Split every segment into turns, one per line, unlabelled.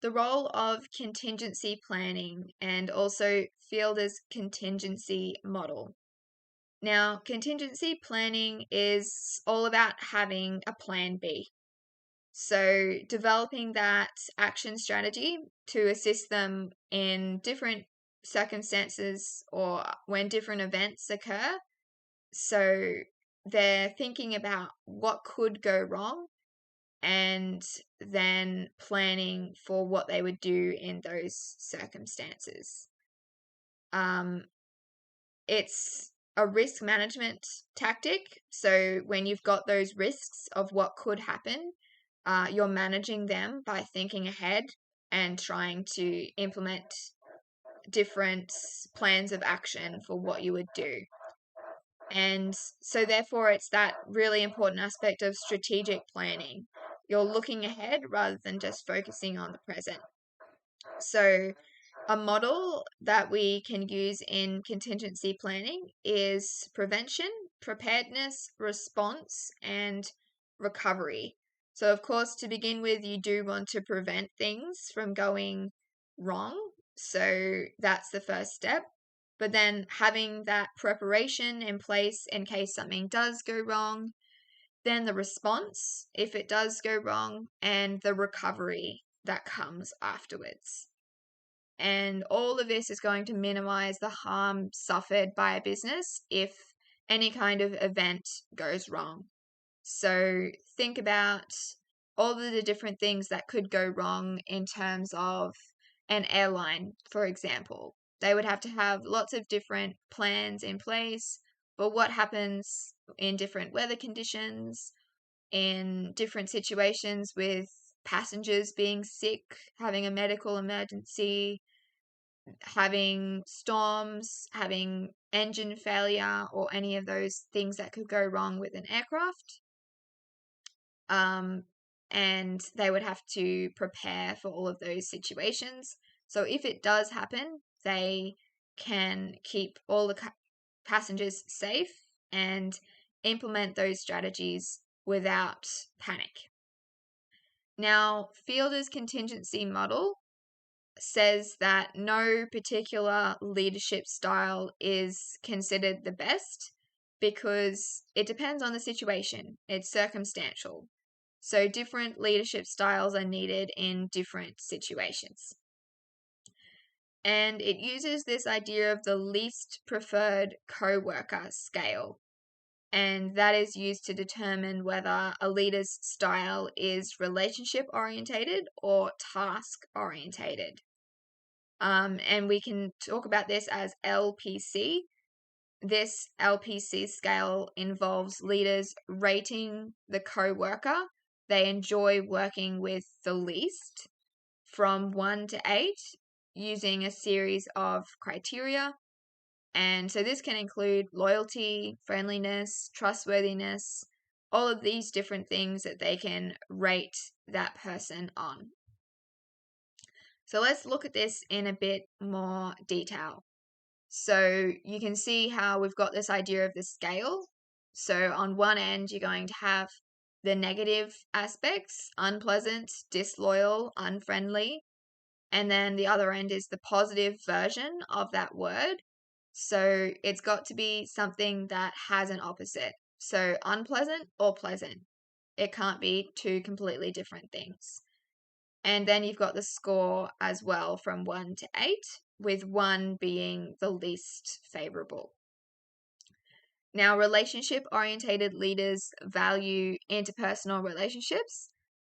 the role of contingency planning and also Fielder's contingency model. Now, contingency planning is all about having a plan B. So, developing that action strategy to assist them in different circumstances or when different events occur. So, they're thinking about what could go wrong and then planning for what they would do in those circumstances. It's a risk management tactic. So when you've got those risks of what could happen, you're managing them by thinking ahead and trying to implement different plans of action for what you would do. And so therefore it's that really important aspect of strategic planning. You're looking ahead rather than just focusing on the present. So a model that we can use in contingency planning is prevention, preparedness, response, and recovery. So, of course, to begin with, you do want to prevent things from going wrong. So, that's the first step. But then having that preparation in place in case something does go wrong, then the response if it does go wrong, and the recovery that comes afterwards. And all of this is going to minimize the harm suffered by a business if any kind of event goes wrong. So think about all of the different things that could go wrong in terms of an airline, for example. They would have to have lots of different plans in place, but what happens in different weather conditions, in different situations with passengers being sick, having a medical emergency, having storms, having engine failure, or any of those things that could go wrong with an aircraft. And they would have to prepare for all of those situations. So if it does happen, they can keep all the passengers safe and implement those strategies without panic. Now, Fielder's contingency model says that no particular leadership style is considered the best because it depends on the situation. It's circumstantial. So different leadership styles are needed in different situations. And it uses this idea of the least preferred co-worker scale. And that is used to determine whether a leader's style is relationship orientated or task orientated. And we can talk about this as LPC. This LPC scale involves leaders rating the co-worker they enjoy working with the least from 1 to 8 using a series of criteria. And so this can include loyalty, friendliness, trustworthiness, all of these different things that they can rate that person on. So let's look at this in a bit more detail. So you can see how we've got this idea of the scale. So on one end, you're going to have the negative aspects, unpleasant, disloyal, unfriendly. And then the other end is the positive version of that word. So it's got to be something that has an opposite. So unpleasant or pleasant. It can't be two completely different things. And then you've got the score as well from 1 to 8, with 1 being the least favorable. Now, relationship-orientated leaders value interpersonal relationships,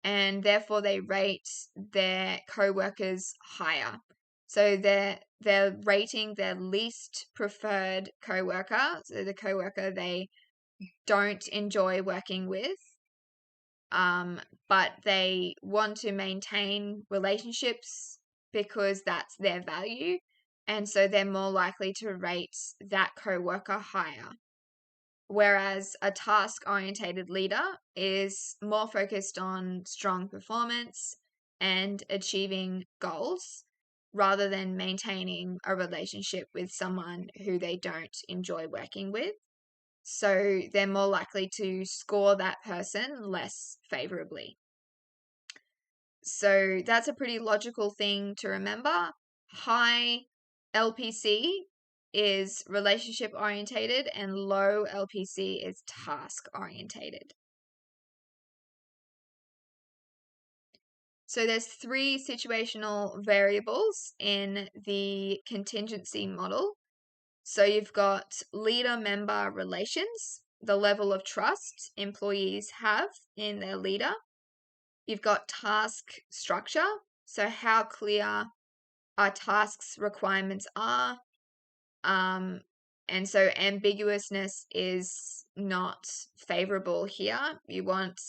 and therefore they rate their co-workers higher. So they're rating their least preferred co-worker, so the co-worker they don't enjoy working with, but they want to maintain relationships because that's their value, and so they're more likely to rate that co-worker higher. Whereas a task-orientated leader is more focused on strong performance and achieving goals rather than maintaining a relationship with someone who they don't enjoy working with. So they're more likely to score that person less favorably. So that's a pretty logical thing to remember. High LPC is relationship orientated and low LPC is task orientated. So there's 3 situational variables in the contingency model. So you've got leader-member relations, the level of trust employees have in their leader. You've got task structure, so how clear our tasks requirements are. And so ambiguousness is not favorable here. You want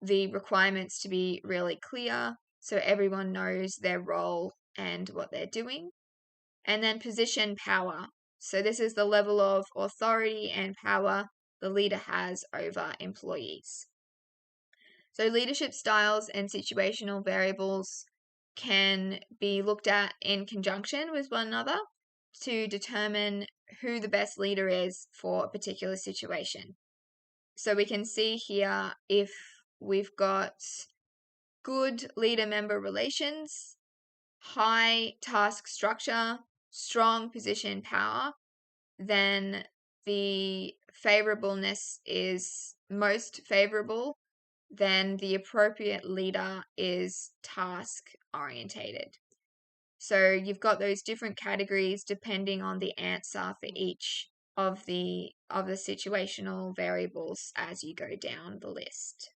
the requirements to be really clear so everyone knows their role and what they're doing. And then position power. So this is the level of authority and power the leader has over employees. So leadership styles and situational variables can be looked at in conjunction with one another to determine who the best leader is for a particular situation. So we can see here if we've got good leader-member relations, high task structure, strong position power, then the favorableness is most favorable, then the appropriate leader is task orientated. So you've got those different categories depending on the answer for each of the situational variables as you go down the list.